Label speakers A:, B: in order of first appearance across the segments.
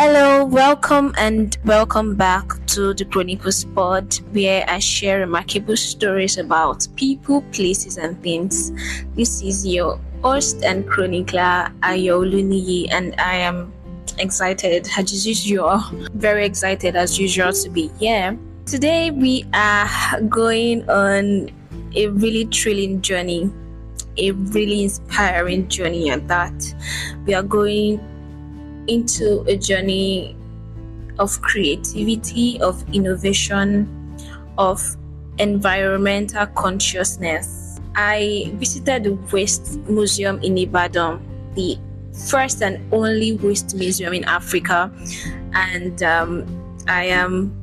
A: Hello, welcome and welcome back to the Chronicles Pod, where I share remarkable stories about people, places, and things. This is your host and chronicler, Ayooluniyi, and I am excited as usual, very excited as usual to be here. Today, we are going on a really thrilling journey, a really inspiring journey at that. We are going into a journey of creativity, of innovation, of environmental consciousness. I visited the Waste Museum in Ibadan, the first and only waste museum in Africa, and I am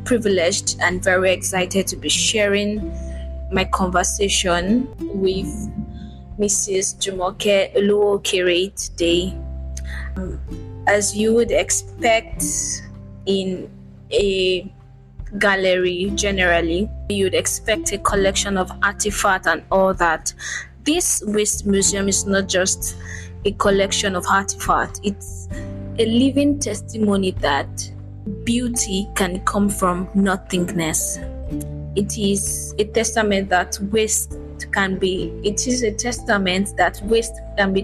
A: privileged and very excited to be sharing my conversation with Mrs. Jumoke Olowookere today. As you would expect in a gallery generally, you'd expect a collection of artifacts and all that. This waste museum is not just a collection of artifacts, it's a living testimony that beauty can come from nothingness. It is a testament that waste can be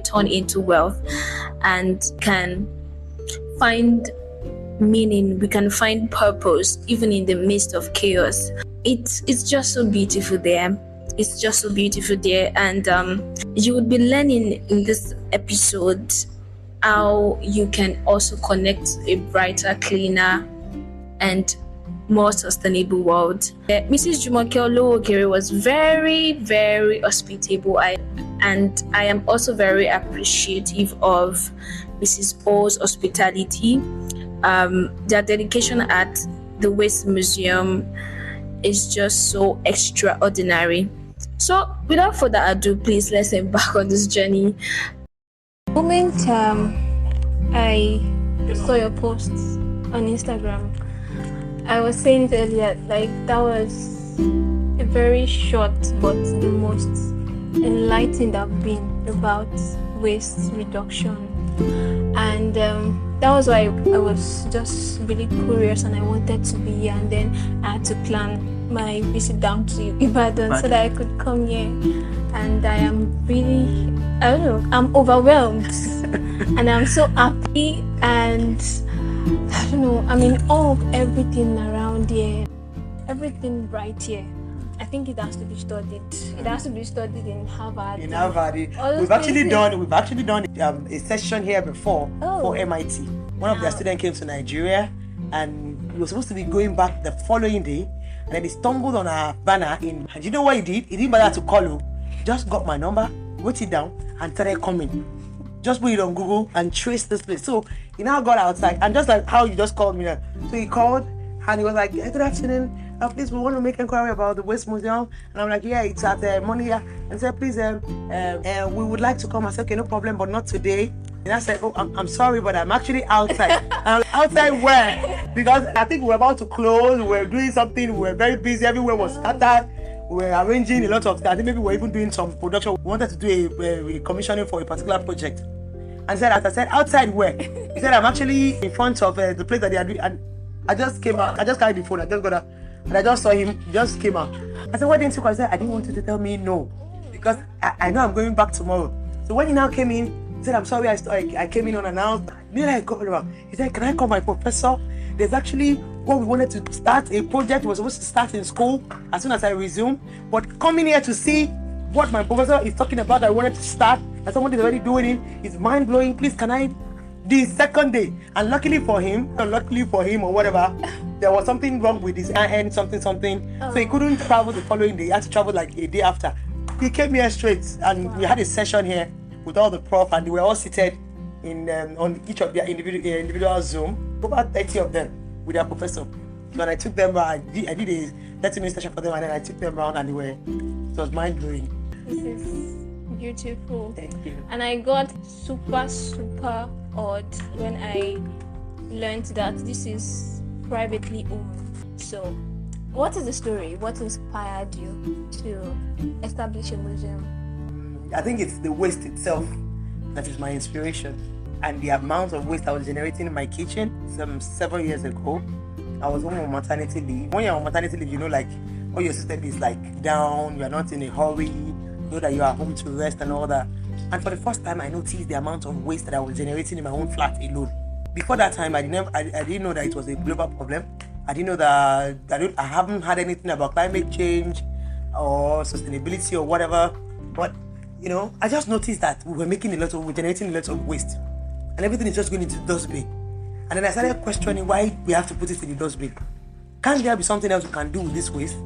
A: turned into wealth and can find meaning. We can find purpose even in the midst of chaos. It's just so beautiful there. And you would be learning in this episode how you can also connect a brighter, cleaner, and more sustainable world. Mrs. Jumoke Olowookere was very, very hospitable, and I am also very appreciative of Mrs. O's hospitality. Their dedication at the Waste Museum is just so extraordinary. So, without further ado, please let's embark on this journey. The moment I saw your posts on Instagram, I was saying it earlier, that was a very short but the most enlightened I've been about waste reduction, and that was why I was just really curious and I wanted to be here, and then I had to plan my visit down to Ibadan so that I could come here, and I am really, I'm overwhelmed and I'm so happy, and I'm in awe of everything around here, everything right here. I think it has to be studied. It has to be studied in Harvard. We've actually done a session here before for MIT. One of their students came to Nigeria, and he was supposed to be going back the following day, and then he stumbled on a banner and you know what he did? He didn't bother to call you. Just got my number, wrote it down, and started coming. Just put it on Google and trace this place. So he now got outside, and just like how you just called me now. So he called and he was like, "Good afternoon. Please, we want to make inquiry about the Waste Museum." And I'm like, "Yeah, it's at Moniya." And said, "Please, we would like to come." I said, "Okay, no problem, but not today." And I said, "Oh, I'm sorry, but I'm actually outside." I'm outside where? Because I think we were about to close. We were doing something. We were very busy. Everywhere was scattered. We were arranging a lot of things. I think maybe we were even doing some production. We wanted to do a commissioning for a particular project. And said, as I said, outside where? He said, "I'm actually in front of the place that they are doing." And I just came out. I just carried the phone. I just got out. And I just saw him. He just came out. I said, "Why didn't you come?" I said, "I didn't want you to tell me no. Because I know I'm going back tomorrow." So when he now came in, he said, "I'm sorry, I came in unannounced." Then I got around. He said, "Can I call my professor? There's actually what we wanted to start, a project we were supposed to start in school as soon as I resume. But coming here to see what my professor is talking about, I wanted to start, and someone is already doing it. It's mind blowing. Please, can I?" The second day, and luckily for him or whatever, there was something wrong with his hand, something. So he couldn't travel the following day. He had to travel like a day after. He came here straight, and we had a session here with all the prof, and they were all seated in on each of their individual Zoom, over 30 of them with their professor. So when I took them around, I did a 30-minute session for them, and then I took them around, and it was mind blowing.
B: This is beautiful.
A: Thank you.
B: And I got super awed when I learned that this is privately owned. So, what is the story? What inspired you to establish a museum?
A: I think it's the waste itself that is my inspiration.
C: and the amount of waste I was generating in my kitchen several years ago. I was on maternity leave. When you're on maternity leave, like all your system is like down, you're not in a hurry, you know that you are home to rest and all that. And for the first time, I noticed the amount of waste that I was generating in my own flat alone. Before that time, I didn't know that it was a global problem. I didn't know that I haven't had anything about climate change or sustainability or whatever. But I just noticed that we're generating a lot of waste, and everything is just going into the dustbin. And then I started questioning why we have to put it in the dustbin. Can't there be something else we can do with this waste?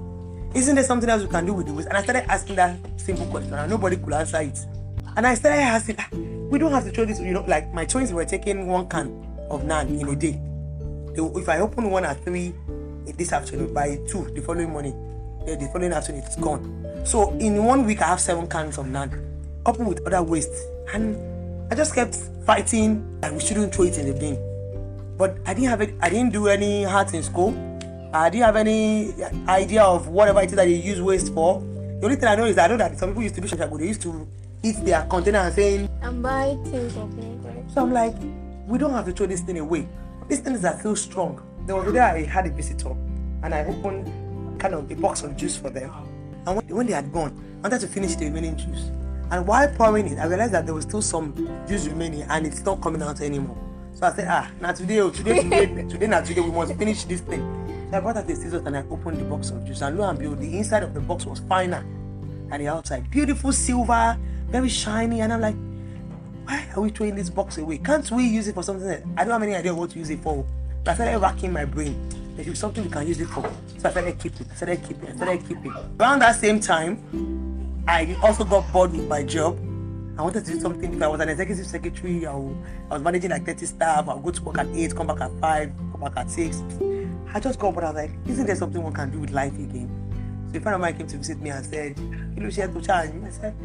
C: Isn't there something else we can do with the waste? And I started asking that simple question, and nobody could answer it. And I started asking, we don't have to throw this. Like my twins were taking 1 can of naan in a day. If I open one at 3 this afternoon, by 2 the following morning, the following afternoon it's gone. So in 1 week I have 7 cans of naan, coupled with other waste. And I just kept fighting that we shouldn't throw it in the bin. But I didn't do any art in school. I didn't have any idea of whatever it is that they use waste for. The only thing I know is that some people used to do shabu. They used to eat their container and saying
B: and buy things of me.
C: So I'm like, we don't have to throw this thing away. These things are so strong. There was a day I had a visitor and I opened kind of a box of juice for them. And when they had gone, I wanted to finish the remaining juice. And while pouring it, I realized that there was still some juice remaining and it's not coming out anymore. So I said, today we must finish this thing. So I brought out the scissors and I opened the box of juice. And lo and behold, the inside of the box was finer than the outside. Beautiful silver, very shiny. And I'm like, why are we throwing this box away? Can't we use it for something else? I don't have any idea what to use it for. But I started racking my brain. There is something we can use it for. So I started keeping. Around that same time, I also got bored with my job. I wanted to do something. If I was an executive secretary, I was managing like 30 staff. I'll go to work at 8, come back at 5, come back at 6. I just got bored. I was like, isn't there something one can do with life again? So a friend of mine came to visit me and said, I said,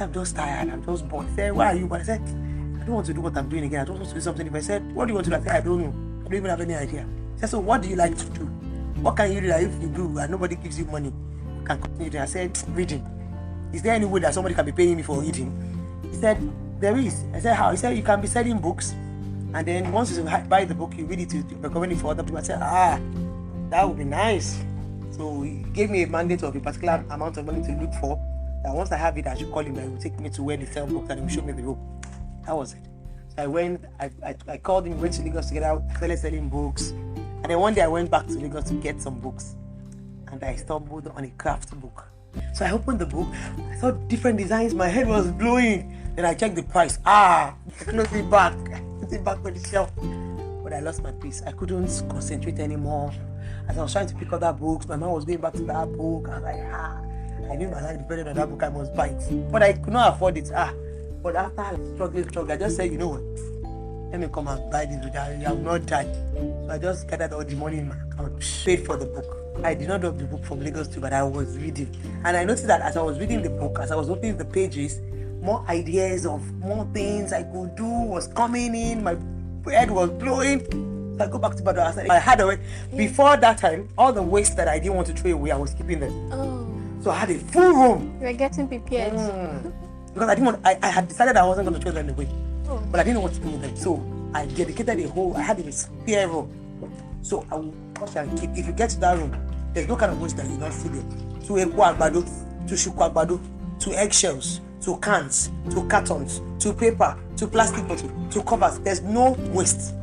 C: I'm just tired. I'm just bored. He said, why are you? But I said, I don't want to do what I'm doing again. I don't want to do something. If I said, what do you want to do? I said, I don't know. I don't even have any idea. He said, so what do you like to do? What can you do that if you do and nobody gives you money, you can continue doing? I said, reading. Is there any way that somebody can be paying me for reading? He said, there is. I said, how? He said, you can be selling books, and then once you buy the book, you read it to recommend it for other people. I said, that would be nice. So he gave me a mandate of a particular amount of money to look for. That once I have it, I should call him and he will take me to where they sell books and he will show me the book. That was it. So I went, I called him, went to Lagos to get out, started selling books. And then one day I went back to Lagos to get some books. And I stumbled on a craft book. So I opened the book, I saw different designs, my head was blowing. Then I checked the price. I closed it back. Put it back on the shelf. But I lost my peace. I couldn't concentrate anymore. As I was trying to pick up that books, my mind was going back to that book. I was like, I knew my life depended on that book, I must buy it. But I could not afford it. But after I struggled, I just said, you know what? Let me come and buy this book. I will not die. So I just gathered all the money in my account, paid for the book. I did not drop the book from Lagos to, but I was reading. And I noticed that as I was reading the book, as I was opening the pages, more ideas of more things I could do was coming in. My head was blowing. So I go back to Ibadan. I had a before that time, all the waste that I didn't want to throw away, I was keeping them. So I had a full room.
B: You're getting prepared.
C: Because I didn't want. I had decided I wasn't going to throw them away, but I didn't know what to do with them. So I dedicated a whole. I had a spare room. So I will wash and keep. If you get to that room, there's no kind of waste that you don't see there. To epo agbado, to shuku agbado, to eggshells, to cans, to cartons, to paper, to plastic bottle, to covers. There's no waste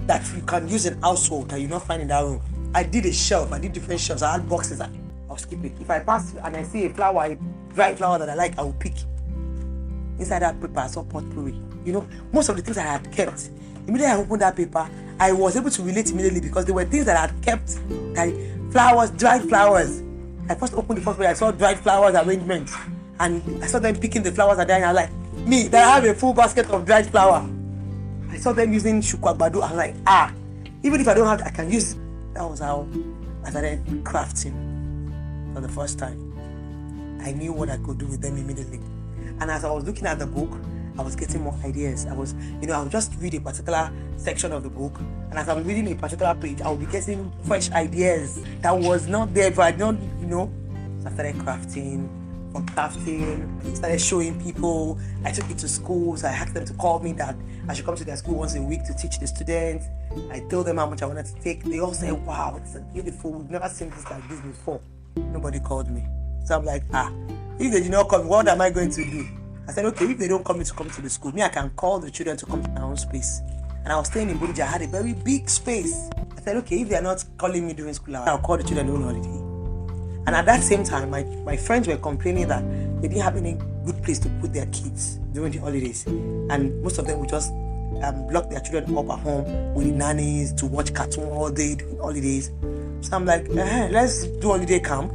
C: that you can use in household that you not find in that room. I did a shelf. I did different shelves. I had boxes. I'll skip it. If I pass and I see a flower, a dry flower that I like, I will pick. Inside that paper, I saw potpourri. Most of the things I had kept. Immediately I opened that paper, I was able to relate immediately because there were things that I had kept, like flowers, dried flowers. I first opened the first page, I saw dried flowers arrangements, and I saw them picking the flowers and then I was like, me, that I have a full basket of dried flower. I saw them using shuku agbado. I was like, even if I don't have it, I can use it. That was how I started crafting for the first time. I knew what I could do with them immediately. And as I was looking at the book, I was getting more ideas. I would just read a particular section of the book, and as I was reading a particular page, I would be getting fresh ideas that was not there if I don't, So I started crafting from crafting, started showing people. I took it to schools. I asked them to call me that I should come to their school once a week to teach the students. I told them how much I wanted to take. They all said, wow, it's beautiful. We've never seen this like this before. Nobody called me. So I'm like, if they did not come, what am I going to do? I said, okay, if they don't come to come to the school, me, I can call the children to come to my own space. And I was staying in Bodija. I had a very big space. I said, okay, if they are not calling me during school, I'll call the children during holiday. And at that same time, my friends were complaining that they didn't have any good place to put their kids during the holidays. And most of them would just lock their children up at home with nannies to watch cartoon all day during holidays. So I'm like, let's do holiday camp.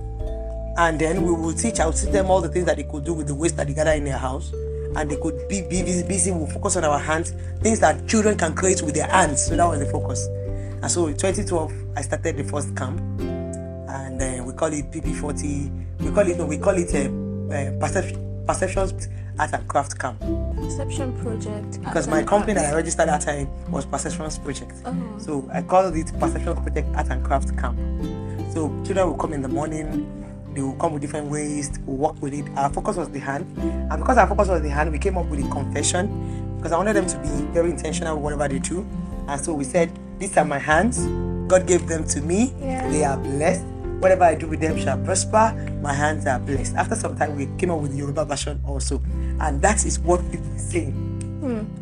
C: And then I will teach them all the things that they could do with the waste that they gather in their house. And they could be busy. We'll focus on our hands, things that children can create with their hands. So that was the focus. And so in 2012, I started the first camp. And we call it PP40. We call it Perceptions Art and Craft Camp.
B: Perception Project.
C: Because my company that I registered at that time was Perceptions Project. So I called it Perceptions Project Art and Craft Camp. So children will come in the morning. They will come with different ways. We'll work with it. Our focus was the hand. And because our focus was the hand, we came up with a confession. Because I wanted them to be very intentional with whatever they do. And so we said, these are my hands. God gave them to me.
B: Yeah.
C: They are blessed. Whatever I do with them shall prosper. My hands are blessed. After some time, we came up with the Yoruba version also. And that is what people say.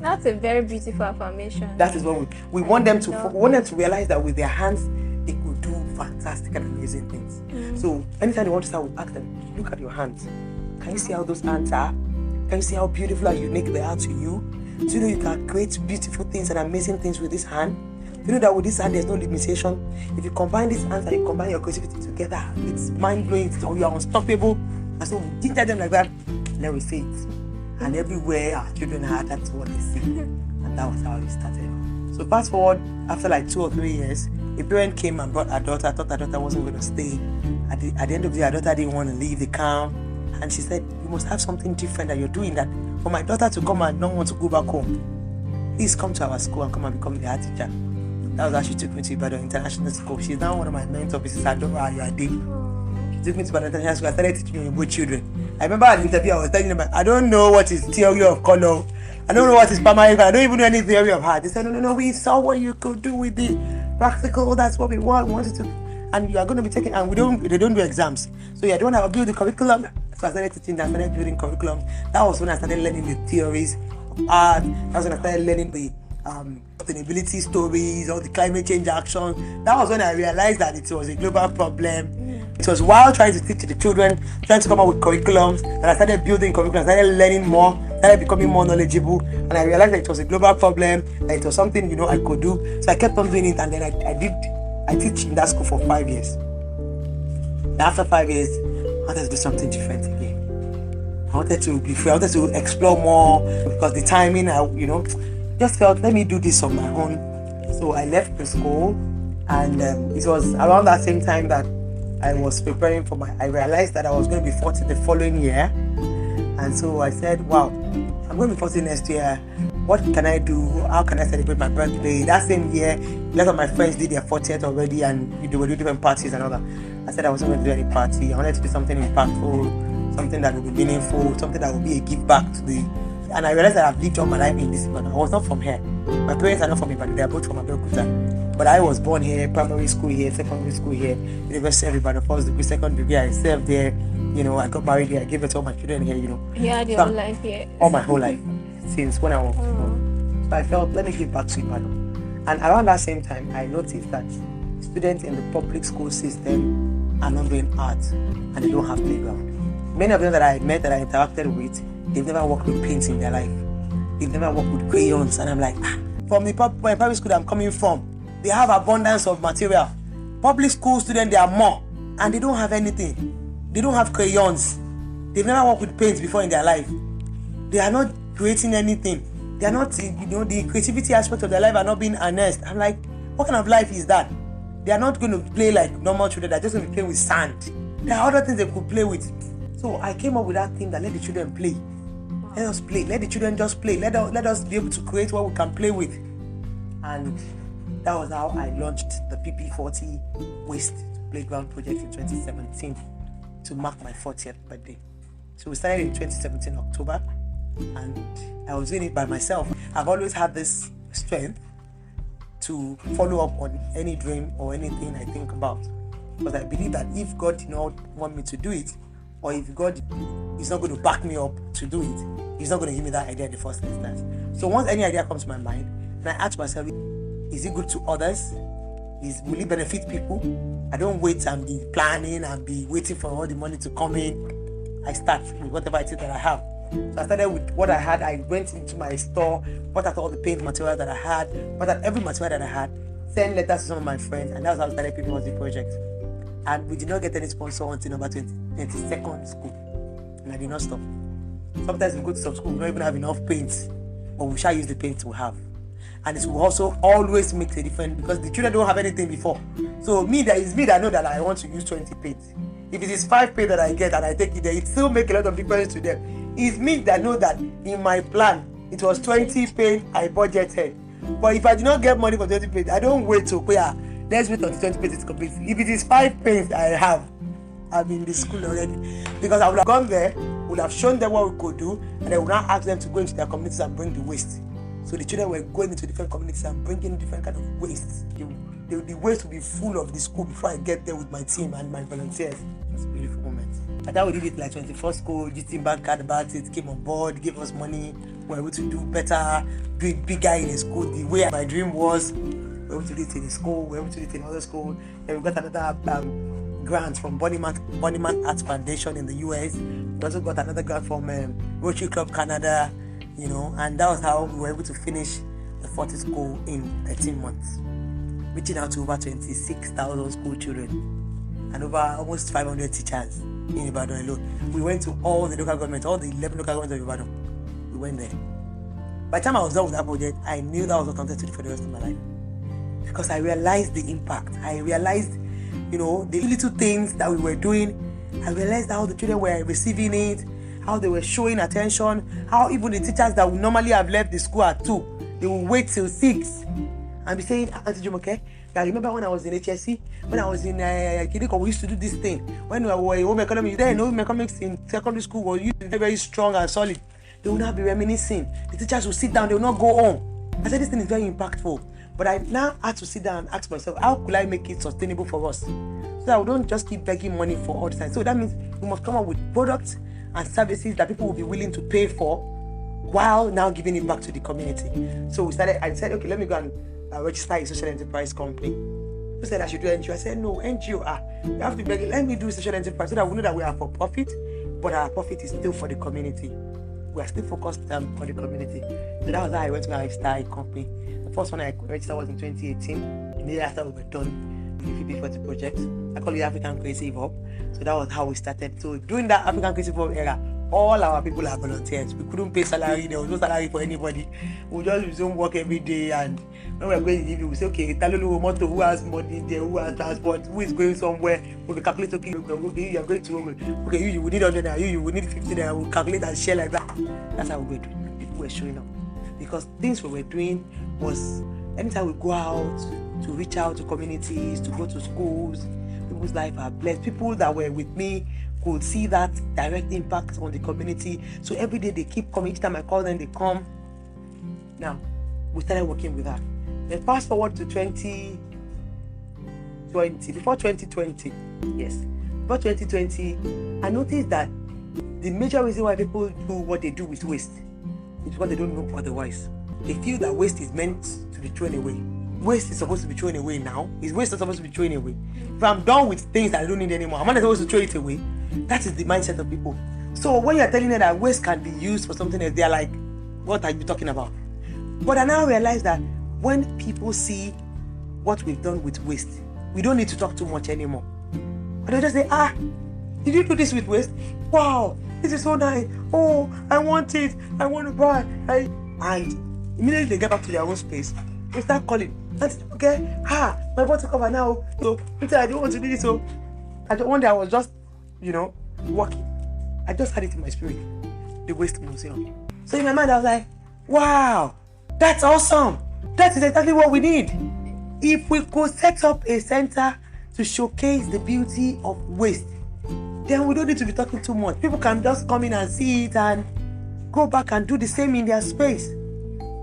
B: That's a very beautiful affirmation.
C: That is what we want them to realize that with their hands, they could do fantastic and amazing things. So anytime they want to start, we ask them, look at your hands. Can you see how those hands are? Can you see how beautiful and unique they are to you? Do you know you can create beautiful things and amazing things with this hand? You know that with this hand, there's no limitation. If you combine these hands and you combine your creativity together, it's mind-blowing. So you are unstoppable. And so we teach them like that, and then we say it. And everywhere our children had, that's what they see. And that was how it started. So fast forward, after like 2 or 3 years, a parent came and brought her daughter. I thought her daughter wasn't going to stay. At the end of the day, her daughter didn't want to leave the camp. And she said, you must have something different that you're doing, that for my daughter to come and not want to go back home, please come to our school and come and become the art teacher. That was how she took me to Ibadan International School. She's now one of my mentors. Mrs. Adora Ayade. She took me to Ibadan International School. I started teaching both children. I remember at the interview I was telling them, I don't know what is theory of color. I don't know what is primary. I don't even know any theory of art. They said, no, we saw what you could do with the practical. That's what we wanted to. And you are going to be taking, and they don't do exams. So yeah, they want to build the curriculum. So I started teaching that, I started building curriculum. That was when I started learning the theories of art. That was when I started learning the sustainability stories, all the climate change action. That was when I realized that it was a global problem. It was while trying to teach the children, trying to come up with curriculums, that I started building curriculums, I started learning more, started becoming more knowledgeable, and I realized that it was a global problem, that it was something I could do. So I kept on doing it, and then I teach in that school for 5 years. And after 5 years, I wanted to do something different again. I wanted to be free. I wanted to explore more, because the timing, just felt, let me do this on my own. So I left the school, and it was around that same time that I was preparing I realized that I was going to be 40 the following year. And so I said, wow, I'm going to be 40 next year. What can I do? How can I celebrate my birthday? That same year, a lot of my friends did their 40th already, and they were doing different parties and all that. I said I wasn't going to do any party. I wanted to do something impactful, something that would be meaningful, something that would be a give back to the... And I realized that I've lived all my life in this Ibadan. I was not from here. My parents are not from Ibadan. They are both from Ayooluniyi. But I was born here, primary school here, secondary school here, University of Ibadan, first degree, second degree. I served there. I got married here. I gave it to all my children here.
B: You had your whole life here.
C: All my whole life, since when I was born. So I felt, let me give back to Ibadan. And around that same time, I noticed that students in the public school system are not doing art, and they don't have playground. Many of them that I met, that I interacted with, they've never worked with paints in their life. They've never worked with crayons. And I'm like, from the private school that I'm coming from, they have abundance of material. Public school students, they are more, and they don't have anything. They don't have crayons. They've never worked with paints before in their life. They are not creating anything. They are not, the creativity aspect of their life are not being harnessed. I'm like, what kind of life is that? They are not going to play like normal children. They're just going to play with sand. There are other things they could play with. So I came up with that thing that let the children play. Let us play. Let the children just play. Let us be able to create what we can play with. And that was how I launched the PP40 Waste Playground Project in 2017 to mark my 40th birthday. So we started in 2017 October, and I was doing it by myself. I've always had this strength to follow up on any dream or anything I think about, because I believe that if God did not want me to do it, or if God is not going to back me up to do it, He's not going to give me that idea in the first instance. So once any idea comes to my mind, and I ask myself, is it good to others? Will it benefit people? I don't wait and be planning and be waiting for all the money to come in. I start with whatever it is that I have. So I started with what I had. I went into my store, bought out all the paint material that I had, bought out every material that I had, sent letters to some of my friends, and that's how I started People Was the Project. And we did not get any sponsor until number 22nd school. And I did not stop. Sometimes we go to some school, we don't even have enough paint, but we shall use the paint we have. And it will also always make a difference, because the children don't have anything before. So it's me that know that I want to use 20 paints. If it is 5 paint that I get and I take it there, it still make a lot of difference to them. It's me that know that in my plan it was 20 paint I budgeted. But if I do not get money for 20 paint, I don't wait to pay. Let's wait until 20 paint is complete. If it is 5 paints I have, I'm in the school already, because I would have gone there, would have shown them what we could do, and I would now ask them to go into their communities and bring the waste. So the children were going into different communities and bringing different kind of waste. The waste will be full of the school before I get there with my team and my volunteers. It was a beautiful moment. I thought we did it like 24 school. GT Bank heard about it, came on board, gave us money. We were able to do better, do it bigger in the school. The way my dream was, we were able to do it in the school, we were able to do it in other school. Then we got another grant from Bonnyman Arts Foundation in the US. We also got another grant from Rotary Club Canada, and that was how we were able to finish the 40 school in 13 months, reaching out to over 26,000 school children and over almost 500 teachers in Ibadan alone. We went to all the local governments, all the 11 local governments of Ibadan. We went there. By the time I was done with that project, I knew that was what I wanted to do for the rest of my life, because I realized the impact. I realized, the little things that we were doing. I realized how the children were receiving it, how they were showing attention, how even the teachers that would normally have left the school at 2, they would wait till 6 and be saying, Auntie Jumoke, I remember when I was in HSC, when I was in Kidiko, we used to do this thing. When we were in home economics, home economics in secondary school was usually very, very strong and solid. They would not be reminiscing. The teachers would sit down, they would not go home. I said, this thing is very impactful. But I now had to sit down and ask myself, how could I make it sustainable for us? So that we don't just keep begging money for all the time. So that means we must come up with products and services that people will be willing to pay for, while now giving it back to the community. So I said, okay, let me go and register a social enterprise company. Who said I should do NGO? I said, no, NGO, you have to beg, let me do social enterprise so that we know that we are for profit, but our profit is still for the community. We are still focused on the community. So that was how I went to register a company. The first one I registered was in 2018. Immediately after we were done with the P40 project, I call it African Creative Hub. So that was how we started. So during that African Creative Hub era, all our people are volunteers. We couldn't pay salary. There was no salary for anybody. We just resume work every day, and when we're going to leave, we say, okay, Talolu Moto, who has money there, who has transport, who is going somewhere, we calculate, okay, you are going to, okay, you will need 100 naira, you will need 50 naira, we'll calculate and share like that. That's how we were doing. People were showing up. Because things we were doing was, anytime we go out, to reach out to communities, to go to schools, people's lives are blessed. People that were with me could see that direct impact on the community. So every day they keep coming. Each time I call them, they come. Now, we started working with that. Then fast forward to 2020. Before 2020, yes. Before 2020, I noticed that the major reason why people do what they do with waste is because they don't know otherwise. They feel that waste is meant to be thrown away. Waste is supposed to be thrown away now. Is waste not supposed to be thrown away? If I'm done with things that I don't need anymore, am I not supposed to throw it away? That is the mindset of people. So when you're telling them that waste can be used for something else, they're like, what are you talking about? But I now realize that when people see what we've done with waste, we don't need to talk too much anymore. But they'll just say, did you do this with waste? Wow, this is so nice. Oh, I want it. I want to buy. And immediately they get back to their own space. They start calling. Okay, my bottle cover now. So I don't want to do this. So one day I was just, walking. I just had it in my spirit. The waste museum. So in my mind I was like, wow, that's awesome. That is exactly what we need. If we could set up a center to showcase the beauty of waste, then we don't need to be talking too much. People can just come in and see it and go back and do the same in their space.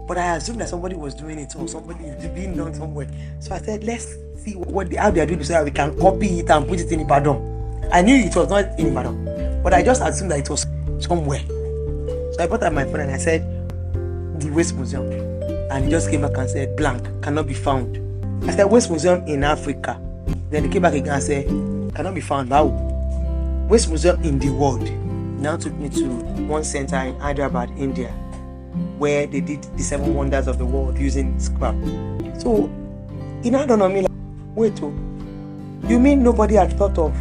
C: But I assumed that somebody was doing it or somebody is being done somewhere. So I said, let's see how they are doing it so that we can copy it and put it in Ibadan. I knew it was not in Ibadan, but I just assumed that it was somewhere. So I brought out my phone and I said, the Waste Museum. And he just came back and said, blank, cannot be found. I said, Waste Museum in Africa. Then he came back again and said, cannot be found. Wow. Waste Museum in the world. Now took me to one center in Hyderabad, India, where they did the 7 wonders of the world using scrap. So, it now dawned on me, like, wait, you mean nobody had thought of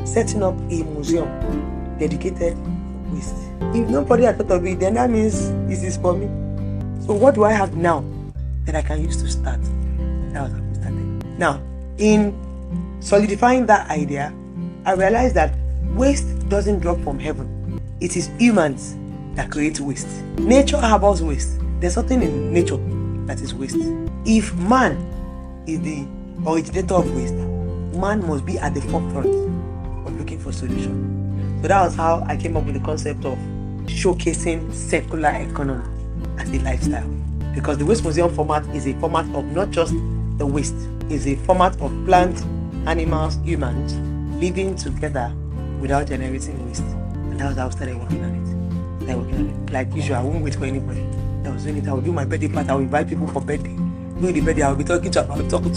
C: setting up a museum dedicated to waste? If nobody had thought of it, then that means this is for me. So what do I have now that I can use to start? That was how we started. Now, in solidifying that idea, I realized that waste doesn't drop from heaven. It is humans that create waste. Nature harbors waste. There's something in nature that is waste. If man is the originator of waste, man must be at the forefront of looking for solutions. So that was how I came up with the concept of showcasing circular economy as a lifestyle. Because the Waste Museum format is a format of not just the waste, it's a format of plants, animals, humans living together without generating waste. And that was how I started working on it. Like usual, I won't wait for anybody. I was doing it. I will do my birthday party. I will invite people for birthday. Doing the birthday, I will be talking to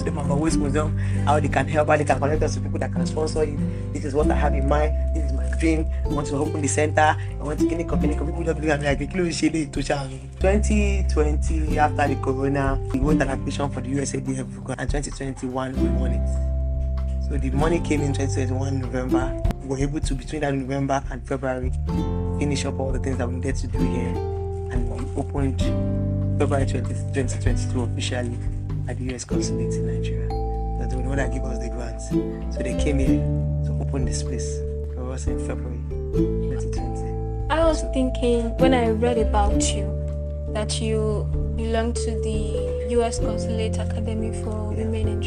C: them about Waste Museum, how they can help, how they can connect us to people that can sponsor it. This is what I have in mind. This is my dream. I want to open the center. I want to get a company. People just look at me like, 2020, after the corona, we wrote an application for the USAID program, and 2021 we won it. So the money came in 2021 November. We were able to, between that November and February, finish up all the things that we needed to do here, and we opened February 2022 officially at the US Consulate in Nigeria. That's the one that gave us the grants. So they came here to open this place for us in February 2020.
B: I was thinking when I read about you that you belong to the US Consulate Academy for Women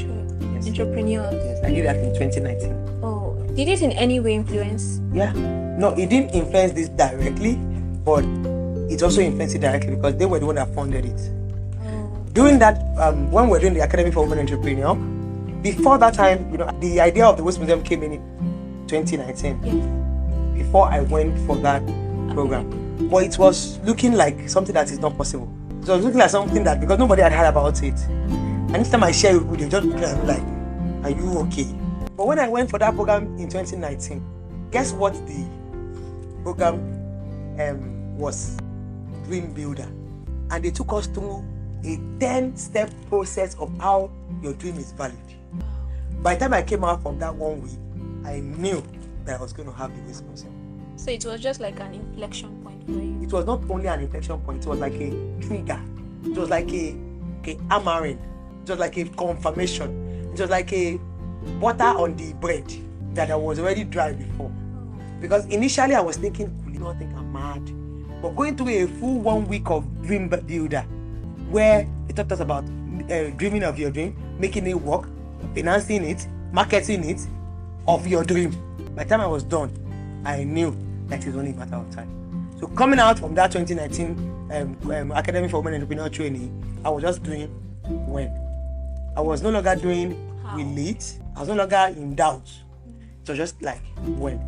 B: Entrepreneurs.
C: Yes, I did that in 2019.
B: Oh, did it in any way influence?
C: Yeah. No, it didn't influence this directly, but it also influenced it directly because they were the one that funded it. During that, when we were doing the Academy for Women Entrepreneur, before that time, the idea of the Waste Museum came in 2019.
B: Yes.
C: Before I went for that program, but it was looking like something that is not possible. It was looking like something that, because nobody had heard about it, and each time I share it with them, just like, "Are you okay?" But when I went for that program in 2019, guess what the program was? Dream Builder, and they took us through a 10-step process of how your dream is valid. By the time I came out from that 1 week, I knew that I was going to have the Waste Museum.
B: So it was just like an inflection point for you.
C: It was not only an inflection point, it was like a trigger. It was like a hammering. It was like a confirmation. It was like a butter on the bread that I was already dry before. Because initially I was thinking, will you not think I'm mad? But going through a full 1 week of Dream Builder, where they taught us about dreaming of your dream, making it work, financing it, marketing it, of your dream. By the time I was done, I knew that it was only a matter of time. So coming out from that 2019 Academy for Women Entrepreneur training, I was just doing when. I was no longer doing relate. I was no longer in doubt. It was just like when.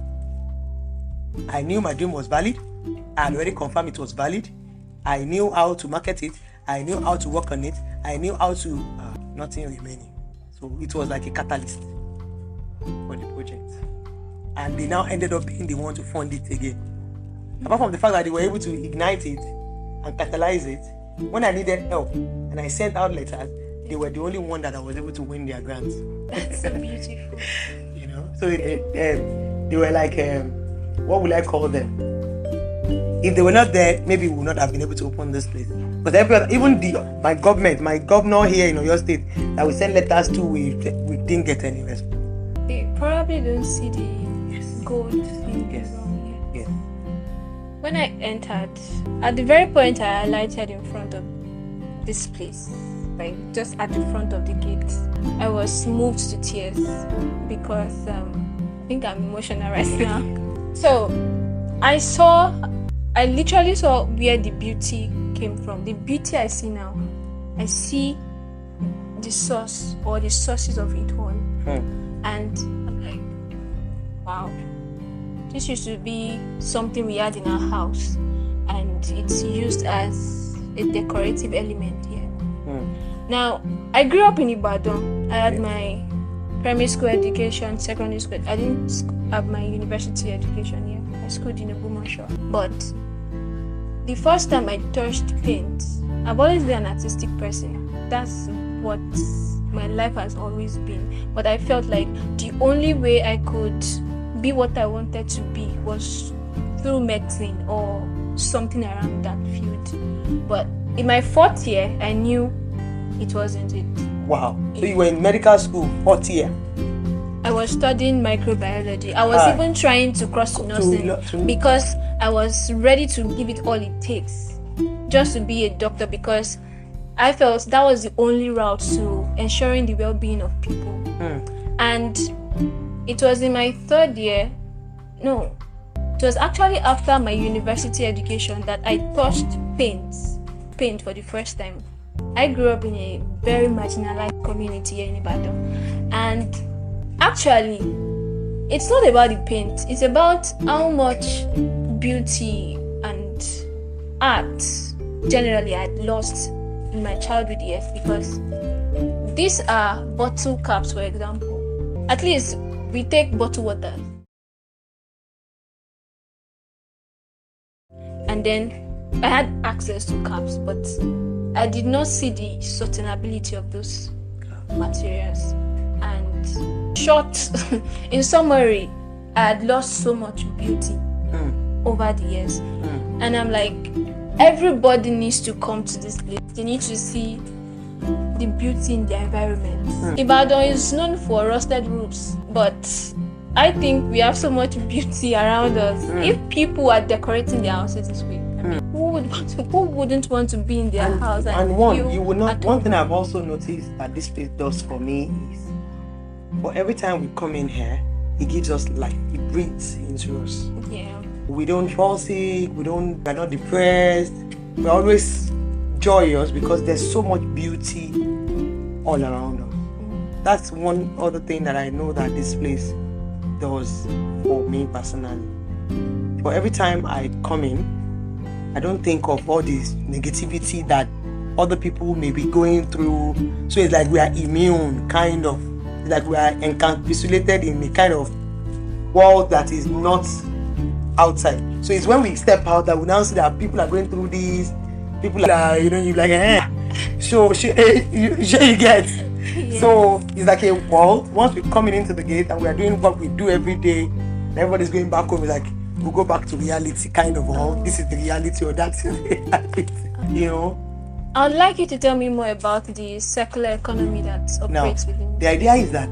C: I knew my dream was valid. I had already confirmed it was valid. I knew how to market it. I knew how to work on it. I knew how to nothing remaining. So it was like a catalyst for the project. And they now ended up being the one to fund it again. Apart from the fact that they were able to ignite it and catalyze it, when I needed help and I sent out letters, they were the only one that I was able to win their grants.
B: That's so beautiful.
C: So they were like, what will I call them? If they were not there, maybe we would not have been able to open this place. But even my governor here in Oyo State, that we sent letters to, we didn't get any response.
B: They probably don't see the gold thing.
C: Yes. Yes.
B: When I entered, at the very point I alighted in front of this place, like just at the front of the gate, I was moved to tears because think I'm emotional right now. So I literally saw where the beauty came from. The beauty I see now, I see the source or the sources of it all. And I'm like, wow, this used to be something we had in our house, and it's used as a decorative element here. Now, I grew up in Ibadan. I had my primary school education, secondary school. I didn't have my university education here. I schooled in Obumasho. But the first time I touched paint, I've always been an artistic person. That's what my life has always been. But I felt like the only way I could be what I wanted to be was through medicine or something around that field. But in my 4th year, I knew it wasn't it.
C: Wow. So you were in medical school, 4th year?
B: I was studying microbiology. I was even trying to cross to nursing because I was ready to give it all it takes just to be a doctor, because I felt that was the only route to ensuring the well-being of people. And it was in my 3rd year, no, it was actually after my university education that I touched paint for the first time. I grew up in a very marginalized community here in Ibadan, and actually, it's not about the paint, it's about how much beauty and art generally I had lost in my childhood years, because these are bottle caps, for example. At least we take bottled water and then I had access to caps, but I did not see the sustainability of those materials. And short, in summary, I had lost so much beauty over the years. And I'm like, everybody needs to come to this place. They need to see the beauty in their environment. Ibadan is known for rusted roofs, but I think we have so much beauty around us. If people are decorating their houses this way, who wouldn't want to be in their house?
C: One thing I've also noticed that this place does for me is, for every time we come in here, it gives us life. It breathes into us.
B: Yeah.
C: We don't fall sick. We're not depressed. We're always joyous because there's so much beauty all around us. That's one other thing that I know that this place does for me personally. For every time I come in, I don't think of all this negativity that other people may be going through. So it's like we are immune, kind of. It's like we are encapsulated in a kind of world that is not outside. So it's when we step out that we now see that people are going through this. People are, you like, you get. Yeah. So it's like a world. Once we're coming into the gate and we are doing what we do every day, and everybody's going back home, it's like, we'll go back to reality, kind of. This is the reality, or that's the reality,
B: I'd like you to tell me more about the circular economy that operates within.
C: The idea is that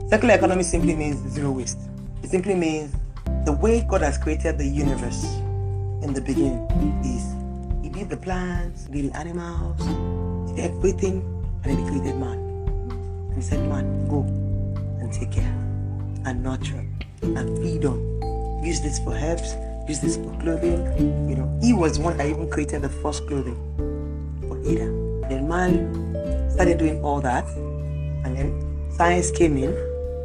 C: circular economy simply means zero waste. It simply means the way God has created the universe in the beginning is He did the plants, He did the animals, He did everything, and then He created man. And He said, man, go and take care and nurture and feed on. Use this for herbs, use this for clothing. He was the one that even created the first clothing for Adam. Then man started doing all that, and then science came in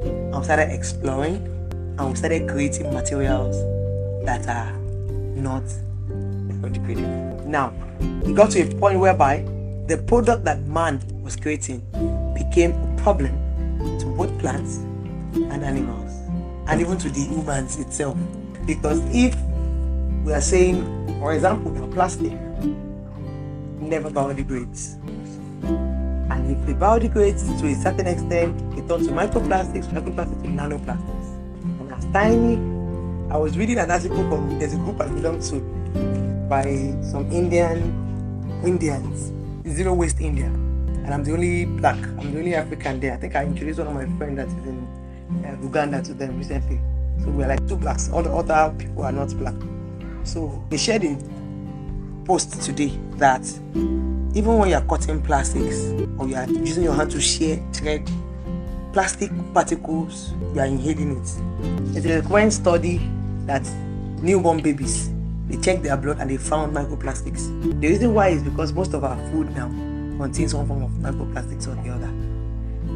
C: and we started exploring, and we started creating materials that are not biodegradable. Now, it got to a point whereby the product that man was creating became a problem to both plants and animals, and even to the humans itself. Because if we are saying, for example, now plastic never biodegrades, and if it biodegrades to a certain extent, it turns to microplastics to nanoplastics. And as tiny, I was reading an article from, there's a group I belong to by some Indians, Zero Waste India, and I'm the only black, I'm the only African there. I think I introduced one of my friends that is in Uganda to them recently. So we're like 2 blacks. All the other people are not black. So they shared a post today that even when you are cutting plastics or you are using your hand to shear thread plastic particles, you are inhaling it. It's a recent study that newborn babies, they checked their blood and they found microplastics. The reason why is because most of our food now contains some form of microplastics or the other.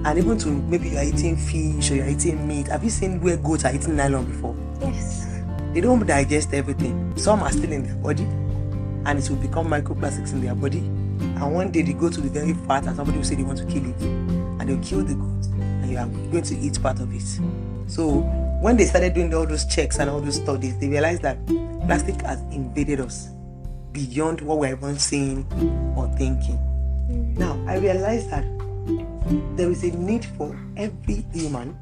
C: And even to maybe you are eating fish or you are eating meat. Have you seen where goats are eating nylon before?
B: Yes.
C: They don't digest everything. Some are still in their body and it will become microplastics in their body. And one day the goat will be very fat and somebody will say they want to kill it. And they'll kill the goat and you are going to eat part of it. So when they started doing all those checks and all those studies, they realized that plastic has invaded us beyond what we're even seeing or thinking. Now, I realized that there is a need for every human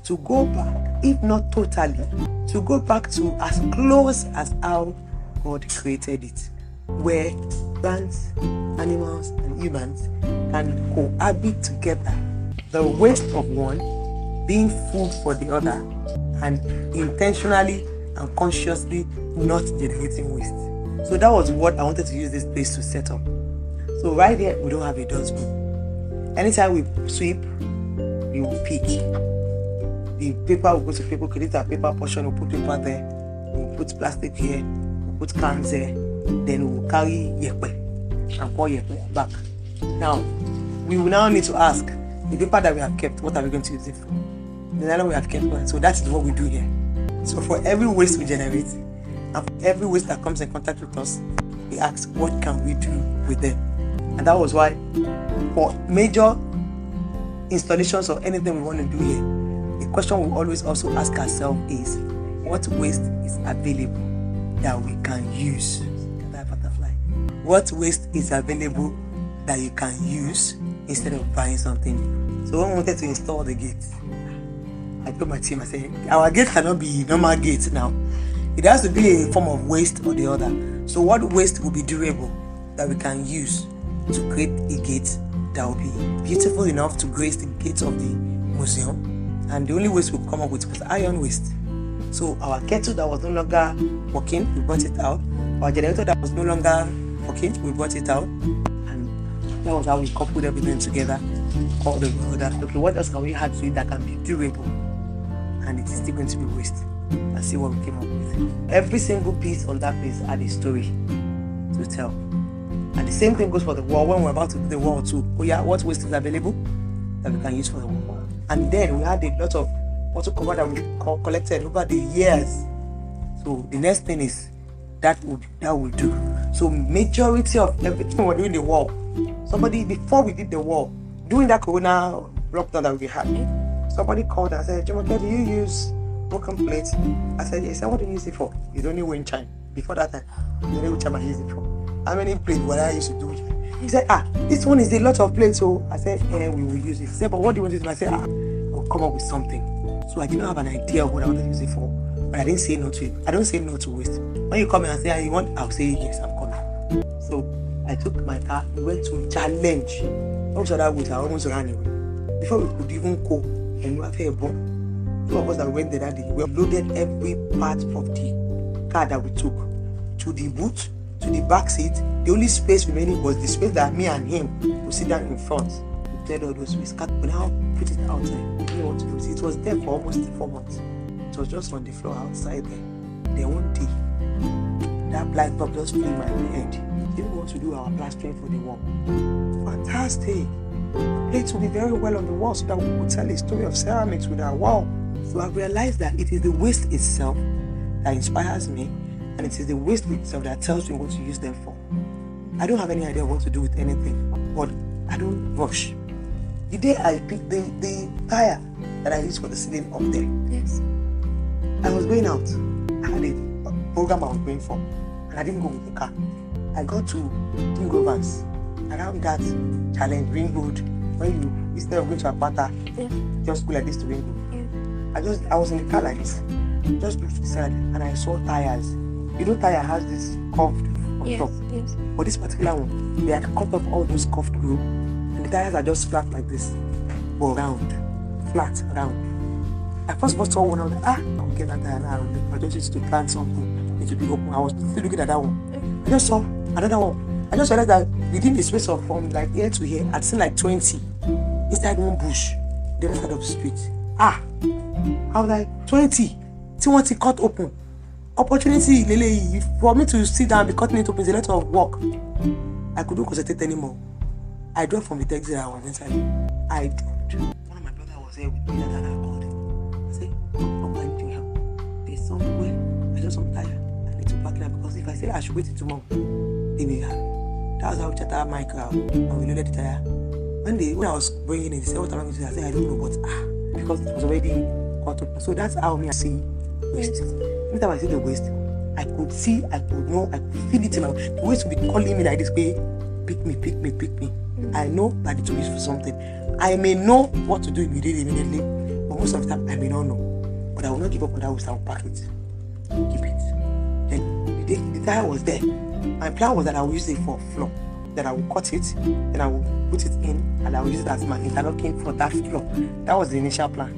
C: to go back, if not totally, to go back to as close as how God created it, where plants, animals, and humans can cohabit together. The waste of one being food for the other, and intentionally and consciously not generating waste. So that was what I wanted to use this place to set up. So right here, we don't have a dustbin. Anytime we sweep, we will pick. The paper will go to paper, create a paper portion, we'll put paper there, we'll put plastic here, we'll put cans there, then we'll carry yepe and pour yepe back. Now, we will now need to ask, the paper that we have kept, what are we going to use it for? The nylon we have kept, so that is what we do here. So for every waste we generate, and for every waste that comes in contact with us, we ask, what can we do with them? And that was why, for major installations or anything we want to do here, the question we always also ask ourselves is, what waste is available that we can use? That butterfly. What waste is available that you can use instead of buying something? So when we wanted to install the gate, I told my team, I said, our gate cannot be normal gate now. It has to be a form of waste or the other. So what waste will be durable that we can use to create a gate that will be beautiful enough to grace the gates of the museum? And the only waste we could come up with was iron waste. So our kettle that was no longer working, we brought it out. Our generator that was no longer working, we brought it out. And that was how we coupled everything together. All the other, okay, what else can we add to it that can be durable? And it is still going to be waste. And see what we came up with. Every single piece on that place had a story to tell. And the same thing goes for the wall. When we're about to do the wall too, oh yeah, what waste is available that we can use for the wall? And then we had a lot of water cover that we collected over the years. So the next thing is that will do. So majority of everything we're doing the wall. Somebody, before we did the wall, during that corona lockdown that we had, somebody called and said, Jumoke, do you use broken plates? I said, yes. I said, what do you use it for? You don't need wind chime. Before that time, you don't know which time I use it for. How many plates what I used to do? He said, this one is a lot of plates. So I said, we will use it. He said, but what do you want to do? I said, I'll come up with something. So I didn't have an idea of what I wanted to use it for. But I didn't say no to it. I don't say no to waste. When you come in and say, you want, I'll say, yes, I'm coming. So I took my car, we went to challenge. Also that was I almost ran away. Before we could even go and we have a bomb. Two of us that went there that day, we loaded every part of the car that we took to the boot, to the back seat. The only space remaining was the space that me and him would sit down in front. We cleared all those waste. We now put it outside. We didn't want to do it. It was there for almost 4 months. It was just on the floor outside there. Then one day, that black bulb just flew in my head. Didn't want to do our plastering for the wall. Fantastic. Plates will be very well on the wall so that we could tell a story of ceramics with our wall. So I realized that it is the waste itself that inspires me, and it is the waste itself that tells me what to use them for. I don't have any idea what to do with anything, but I don't rush. The day I picked the tire that I used for the ceiling up there,
B: Yes.
C: I was going out. I had a program I was going for, and I didn't go with the car. I got to Tingovans around that challenge, Ring Road, when you, instead of going to Apata, just go like this to Ring Road. I was in the car like this, just looked to the side, and I saw tires. You know, tire has this curved on top.
B: Yes.
C: But this particular one, they had cut off all those curved groove, and the tires are just flat like this, but round, flat, round. I first saw one, I was like, I'll get that tire now. I just used to plan something, it should be open. I was still looking at that one. I just saw another one. I just realized that within the space of from like here to here, I'd seen like 20 inside one bush. the other side of the street. I was like 20. See what he cut open. Opportunity for me to sit down and be cutting it open is a lot of work. I couldn't concentrate anymore. I dropped from the taxi that I was inside. I dropped. One of my brothers was there with me and I called him. I said, I need your help. There's somewhere. I just some tire. I need to pack it up because if I say I should wait till tomorrow, they may have. That was how we chatted my car and we loaded the tire. One day when I was bringing it, he said, what am I going to do? I said, I don't know, but because it was already cut up. So that's how I see waste. Anytime I see the waste, I could see, I could know, I could feel it in my. The waste would be calling me like this way, pick me, pick me, pick me. I know that it will be for something. I may know what to do immediately, but most of the time I may not know. But I will not give up on that waste. I will pack it, keep it. Then the tire was there. My plan was that I will use it for floor. Then I will cut it, then I will put it in, and I will use it as my interlocking for that floor. That was the initial plan.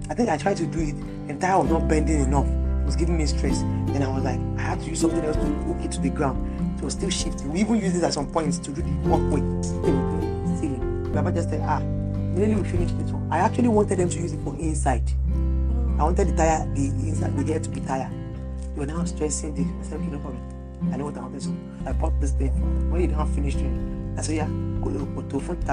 C: I think I tried to do it, and the tire was not bending enough. It was giving me stress. Then I was like, I had to use something else to hook it to the ground. It was still shifting. We even used it at some points to do the walkway. Ceiling. Baba just said, immediately we finished this one. I actually wanted them to use it for inside. I wanted the tire, the inside, the air to be tire. They were now stressing this. I said, okay, no problem. I know what I wanted to do. I bought this thing. When you don't finish it, I said, yeah, go to phone. He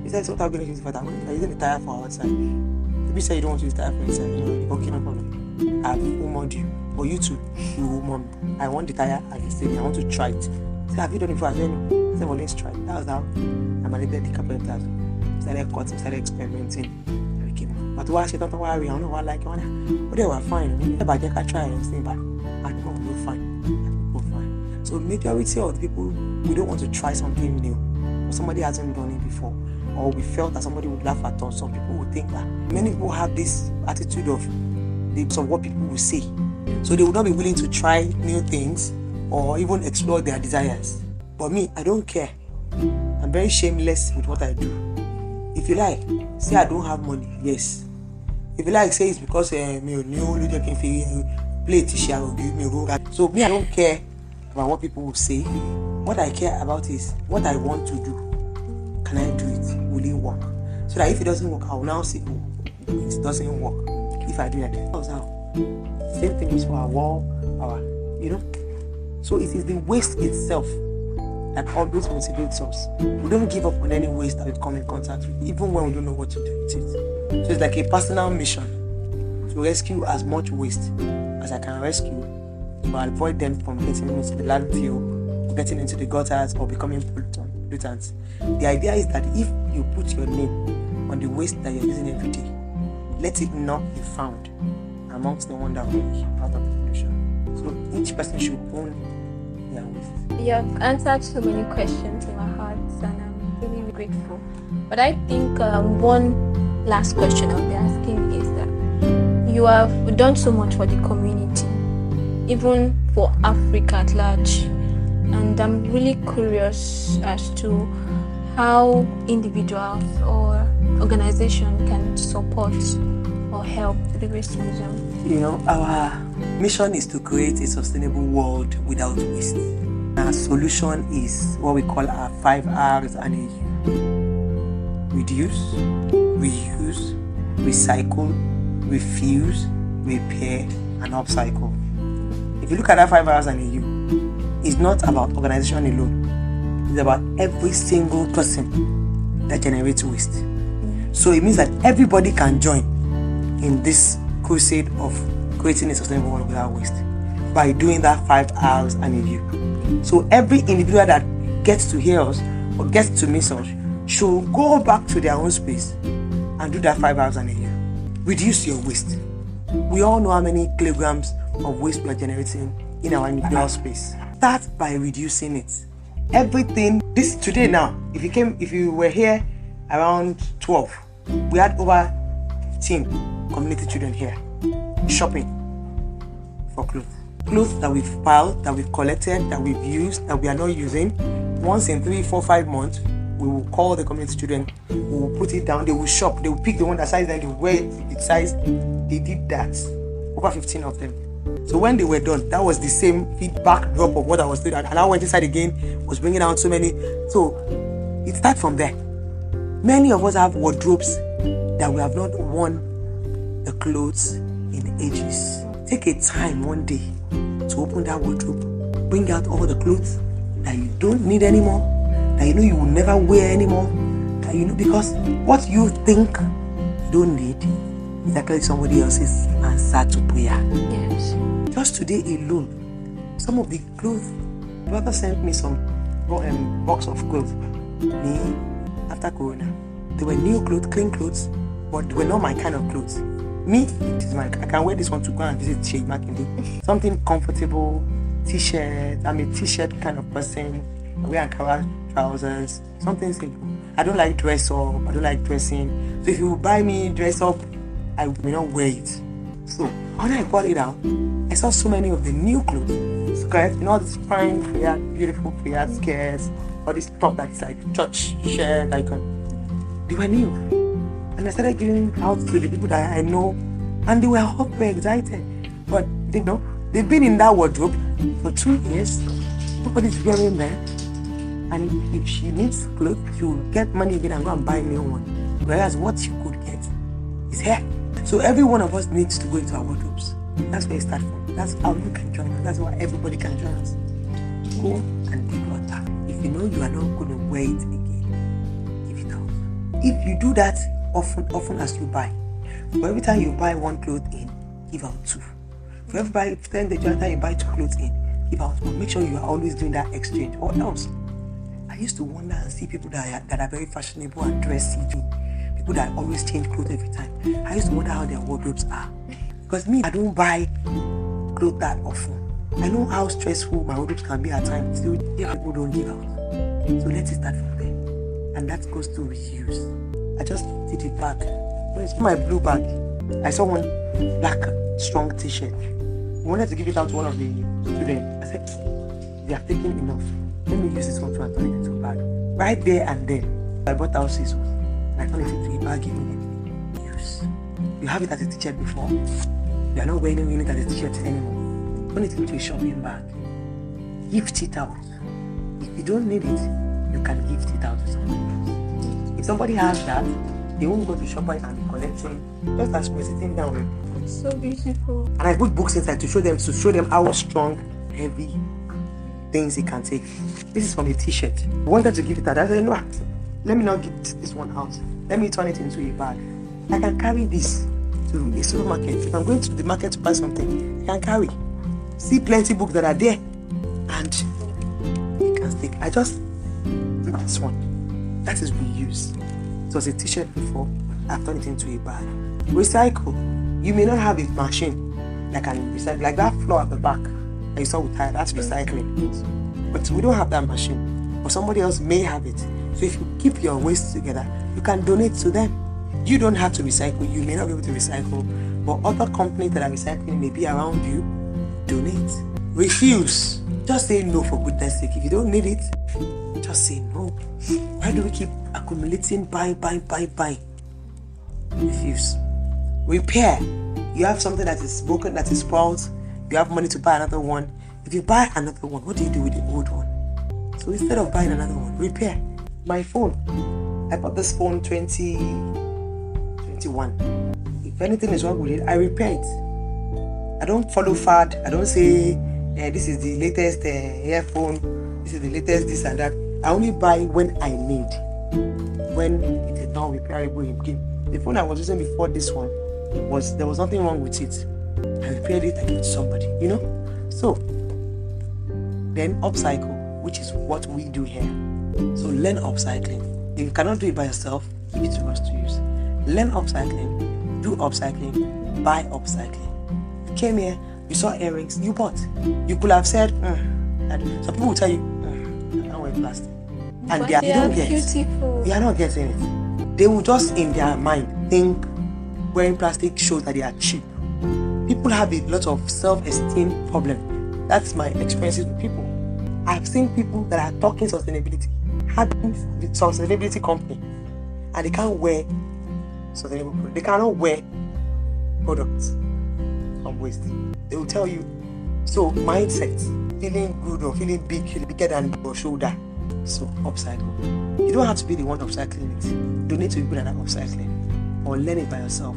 C: said, what I'm going to use for that? I'm using the tire for outside. If you say you don't want to use the tire for inside, okay, no problem. I've homered you. But you too, you home me. I want the tire and he said, I want to try it. I said, have you done it before? I said, no. I said, well, let's try it. That was how I managed the carpenters. Started cutting, started experimenting. But why I said, don't worry, I don't know what I like. But they were fine. But I try and say, but I know we're fine. So majority of the people, we don't want to try something new. Or somebody hasn't done it before. Or we felt that somebody would laugh at us. Some people would think that. Many people have this attitude of what people will say. So they would not be willing to try new things or even explore their desires. But me, I don't care. I'm very shameless with what I do. If you like, say I don't have money, yes. If you like, say it's because me new can play t-shirt or give me a. So me, I don't care about what people will say. What I care about is what I want to do. Can I do it? Will it work? So that if it doesn't work, I will now say, it doesn't work. If I do that, that's how. Same thing is for our wall, So it is the waste itself that always motivates us. We don't give up on any waste that we come in contact with, even when we don't know what to do with it. So it's like a personal mission to rescue as much waste as I can rescue, to avoid them from getting into the landfill, getting into the gutters, or becoming pollutants. The idea is that if you put your name on the waste that you're using every day, let it not be found amongst the one that will be part of the pollution. So each person should own their waste.
B: You have answered so many questions in my heart, and I'm really grateful. But I think one last question I'll be asking is that you have done so much for the community, even for Africa at large, and I'm really curious as to how individuals or organizations can support or help the Waste Museum.
C: Our mission is to create a sustainable world without waste. Our solution is what we call our 5 R's and a U. Reduce, reuse, recycle, refuse, repair, and upcycle. If you look at that 5 R's and a U, it's not about organization alone. It's about every single person that generates waste. So it means that everybody can join in this crusade of creating a sustainable world without waste by doing that 5 R's and a U. So every individual that gets to hear us or gets to miss us should go back to their own space and do that 5 R's and a U. Reduce your waste. We all know how many kilograms of waste we are generating in our individual space. Start by reducing it. Everything this today now, if you were here around 12, we had over 15 community children here shopping for clothes that we've piled, that we've collected, that we've used, that we are not using. Once in 3, 4, 5 months, we will call the community children, we will put it down, they will shop, they will pick the one that size, then they will wear it size. They did that, over 15 of them. So when they were done, that was the same feedback drop of what I was doing, and I went inside again, was bringing out so many. So it starts from there. Many of us have wardrobes that we have not worn the clothes in ages. Take a time one day to open that wardrobe. Bring out all the clothes that you don't need anymore, that you know you will never wear anymore, that you know, because what you think you don't need is actually somebody else's answer to prayer.
B: Yes.
C: Just today alone, some of the clothes, brother sent me some box of clothes after Corona. They were new clothes, clean clothes, but they were not my kind of clothes. Me, I can wear this one to go and visit Sheikh Makinde. Something comfortable, t-shirt. I'm a t-shirt kind of person. I wear Ankara trousers, something simple. I don't like dress up. I don't like dressing. So if you buy me dress up, I may not wear it. So when I got it out, I saw so many of the new clothes, skirts, all this fine, beautiful skirts, all this top that's like church shirt icon. They were new. And I started giving out to the people that I know, and they were all very excited. But they know they've been in that wardrobe for 2 years. Nobody's wearing them. And if she needs clothes, she will get money again and go and buy a new one. Whereas what you could get is here. So every one of us needs to go into our wardrobes. That's where it starts from. That's how you can join us. That's why everybody can join us. Go and declutter. If you know you are not going to wear it again, give it out. If you do that often as you buy, for every time you buy one cloth in, give out two. For every time you buy two clothes in, give out one. Make sure you are always doing that exchange, or else. I used to wonder and see people that are very fashionable and dressy, people that always change clothes every time. I used to wonder how their wardrobes are. Because me, I don't buy clothes that often. I know how stressful my wardrobes can be at times. So people don't give out. So let's start from there. And that goes to reuse. I just did it back. Where's my blue bag? I saw one black, strong t-shirt. I wanted to give it out to one of the students. I said, they are taking enough. Let me use this one to turn it into a bag. Right there and then, I bought out scissors. And I turned it into a bag immediately. Use. You have it as a t-shirt before. You are not wearing it as a t-shirt anymore. Turn it into a shopping bag. Gift it out. If you don't need it, you can gift it out to somebody else. If somebody has that, they won't go to shopping and be collecting. Just as we're sitting down with.
B: So beautiful.
C: And I put books inside to show them how strong, heavy things it can take. This is from a t-shirt. I wanted to give it out. I said, no, let me not give this one out. Let me turn it into a bag. I can carry this to a supermarket. If I'm going to the market to buy something, I can carry. See plenty books that are there, and it can stick. I just did this one. That is reuse. It was a t-shirt before. I've turned it into a bag. Recycle. You may not have a machine that can recycle, like that floor at the back that you saw with tire. That's recycling. But we don't have that machine. Or somebody else may have it. So if you keep your waste together, you can donate to them. You don't have to recycle. You may not be able to recycle, but other companies that are recycling may be around you. Donate. Refuse. Just say no, for goodness sake. If you don't need it, just say no. Why do we keep accumulating, buying? Refuse. Repair. You have something that is broken, that is spoiled. You have money to buy another one. If you buy another one, what do you do with the old one? So instead of buying another one, repair. My phone. I bought this phone 2021. If anything is wrong with it, I repair it. I don't follow fad. I don't say this is the latest earphone. This is the latest this and that. I only buy when I need. When it is not repairable again. The phone I was using before this one there was nothing wrong with it. I repaired it, I gave it to somebody, So then upcycle, which is what we do here. So learn upcycling. If you cannot do it by yourself, give it to us to use. Learn upcycling, do upcycling, buy upcycling. You came here, you saw earrings, you bought. You could have said, some people will tell you, I don't wear plastic. And
B: But
C: you don't get
B: beautiful.
C: You are not getting it. They will just in their mind think wearing plastic shows that they are cheap. People have a lot of self-esteem problem. That's my experiences with people. I've seen people that are talking sustainability, having the sustainability company, and they can't wear sustainable products. They cannot wear products from waste. They will tell you. So mindset, feeling good or feeling big, bigger than your shoulder. So upcycle. You don't have to be the one upcycling it. Donate to people that are upcycling, or learn it by yourself,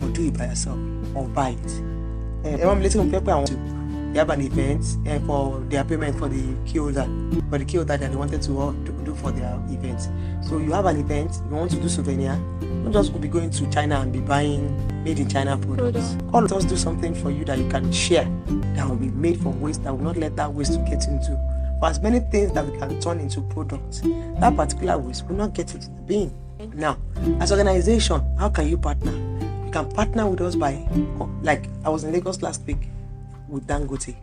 C: or do it by yourself, or buy it. You have an event and for their payment for the key holder, that they wanted to do for their event. So you have an event, you want to do souvenir, don't just be going to China and be buying made in China products. All of us do something for you that you can share, that will be made from waste, that will not let that waste to get into. For as many things that we can turn into products, that particular waste will not get into the bin. Now, as an organization, how can you partner? You can partner with us by, like I was in Lagos last week with Dangote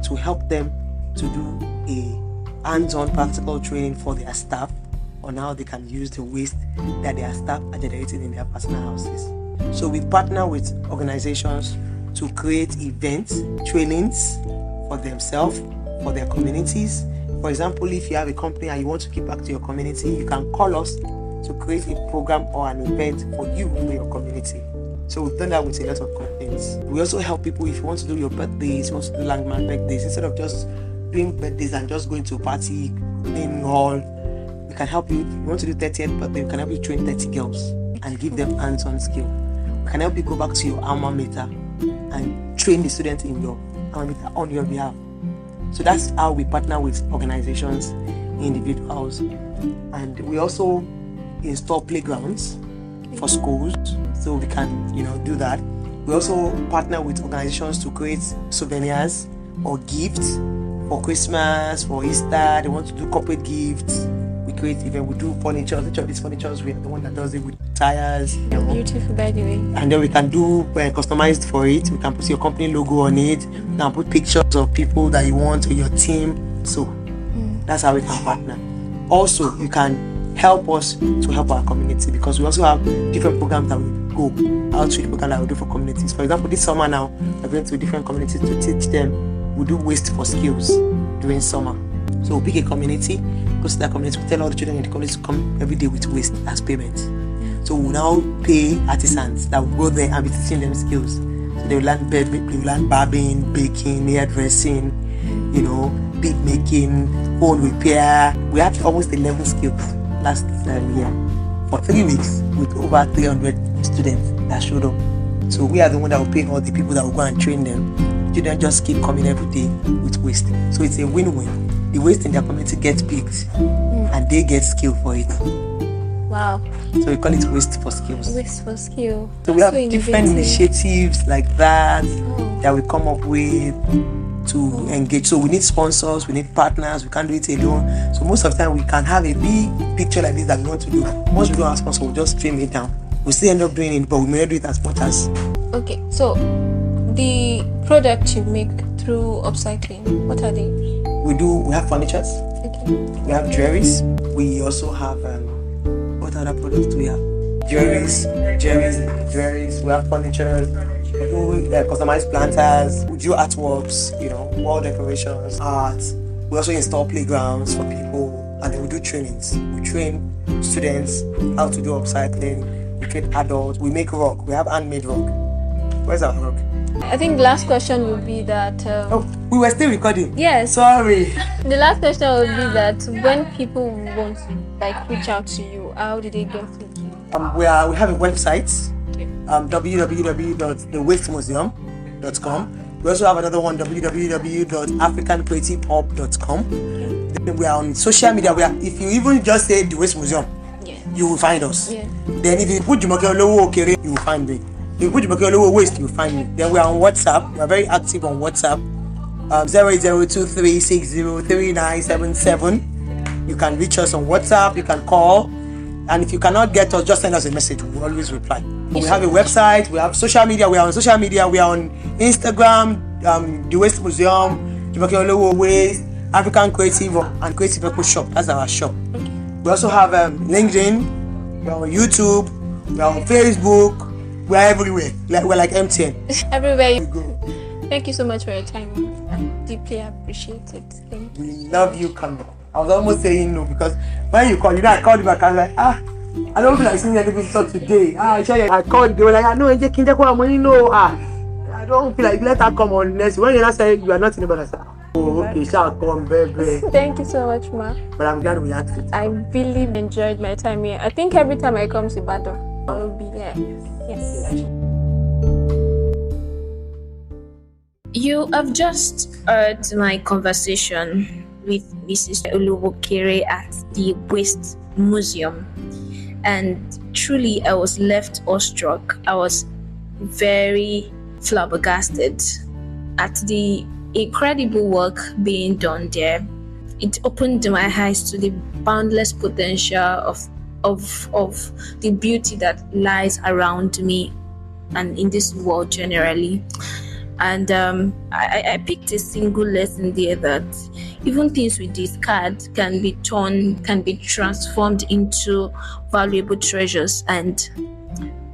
C: to help them to do a hands-on practical training for their staff on how they can use the waste that their staff are generating in their personal houses. So we partner with organizations to create events, trainings for themselves, for their communities. For example, if you have a company and you want to give back to your community, you can call us to create a program or an event for you for your community. So we've done that with a lot of companies. We also help people if you want to do your birthdays, you want to do landmark birthdays, instead of just doing birthdays and just going to a party in hall, we can help you. If you want to do 30th birthday, we can help you train 30 girls and give them hands-on skill. We can help you go back to your alma mater and train the students in your alma mater on your behalf. So that's how we partner with organizations, individuals, and we also install playgrounds for schools, so we can do that. We also partner with organizations to create souvenirs or gifts for Christmas, for Easter. They want to do corporate gifts, we create event. We do furniture. Each of these furnitures, we are the one that does it with tires.
B: Beautiful, by the way.
C: And then we can do customized for it. We can put your company logo on it. We can put pictures of people that you want or your team. So that's how we can partner. Also, you can help us to help our community, because we also have different programs that we go, outreach programs that we do for communities. For example, this summer now, we're going to different communities to teach them. We do waste for skills during summer. So we pick a community, go to that community, we tell all the children in the community to come every day with waste as payment. So we now pay artisans that will go there and be teaching them skills. So they will learn barbing, baking, hairdressing, bead making, phone repair. We have almost 11 skills last year for 3 weeks with over 300 students that showed up. So we are the one that will pay all the people that will go and train them. Children just keep coming every day with waste. So it's a win-win. The waste in their community gets picked and they get skill for it.
B: Wow.
C: So we call it waste for skills.
B: Waste for skill.
C: So we have different initiatives like that that we come up with to engage. So we need sponsors, we need partners, we can't do it alone. So most of the time we can have a big picture like this that we want to do. Once we don't have sponsors, we'll just stream it down. We still end up doing it, but we may not do it as much as.
B: Okay, so the products you make through upcycling, what are they?
C: We have furnitures.
B: Okay.
C: We have jewelries. We also have what other products do we have? Jewelries. We have furniture. We do customized planters. We do artworks. Wall decorations, art. We also install playgrounds for people, and then we do trainings. We train students how to do upcycling. We train adults. We make rock. We have handmade rock. Where's our rock?
B: I think the last question would be that.
C: We were still recording.
B: Yes.
C: Sorry.
B: The last question would be that when people want to reach out to you, how do they get to you?
C: We have a website, www.thewastemuseum.com. We also have another one, www.africancreativehub.com. Then we are on social media. If you even just say the Waste Museum, you will find us. Yeah. Then if you put Jumoke Olowookere, you will find me. If you put Jumoke Olowookere Waste, you will find me. Then we are on WhatsApp. We are very active on WhatsApp. 08023603977. You can reach us on WhatsApp. You can call. And if you cannot get us, just send us a message. We will always reply. We have a website. We have social media. We are on social media. We are on Instagram, the Waste Museum, Jumoke Olowookere Waste, African Creative and Creative Eco Shop. That's our shop. Okay. We also have LinkedIn. We are on YouTube. We are on Facebook. We are everywhere. We're like MTN.
B: Everywhere you go. Thank you so much for your time. I deeply appreciate it. Thank you.
C: We love you, Kando. I was almost saying no, because when you called, I called you back. I was like, I don't feel like seeing anything today. I called. They were like, no, I don't feel like let her come on next. When you say you are not in Ibadan, Oh, okay, shall come, baby.
B: Thank you so much, Ma.
C: But I'm glad we had it.
B: I really enjoyed my time here. I think every time I come to Ibadan, I will be here. Yes.
A: You have just heard my conversation with Mrs. Olowookere at the Waste Museum, and truly I was left awestruck. I was very flabbergasted at the incredible work being done there. It opened my eyes to the boundless potential of the beauty that lies around me and in this world generally. And I picked a single lesson there that even things we discard can be transformed into valuable treasures, and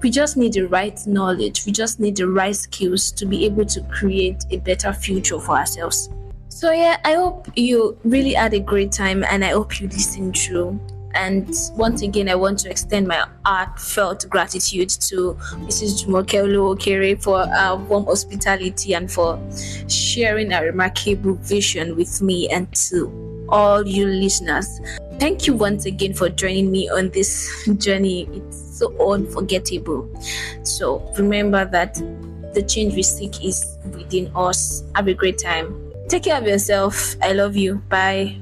A: we just need the right knowledge, we just need the right skills to be able to create a better future for ourselves. So yeah, I hope you really had a great time, and I hope you listened through. And once again, I want to extend my heartfelt gratitude to Mrs. Jumoke Olowookere for our warm hospitality and for sharing a remarkable vision with me, and to all you listeners. Thank you once again for joining me on this journey. It's so unforgettable. So remember that the change we seek is within us. Have a great time. Take care of yourself. I love you. Bye.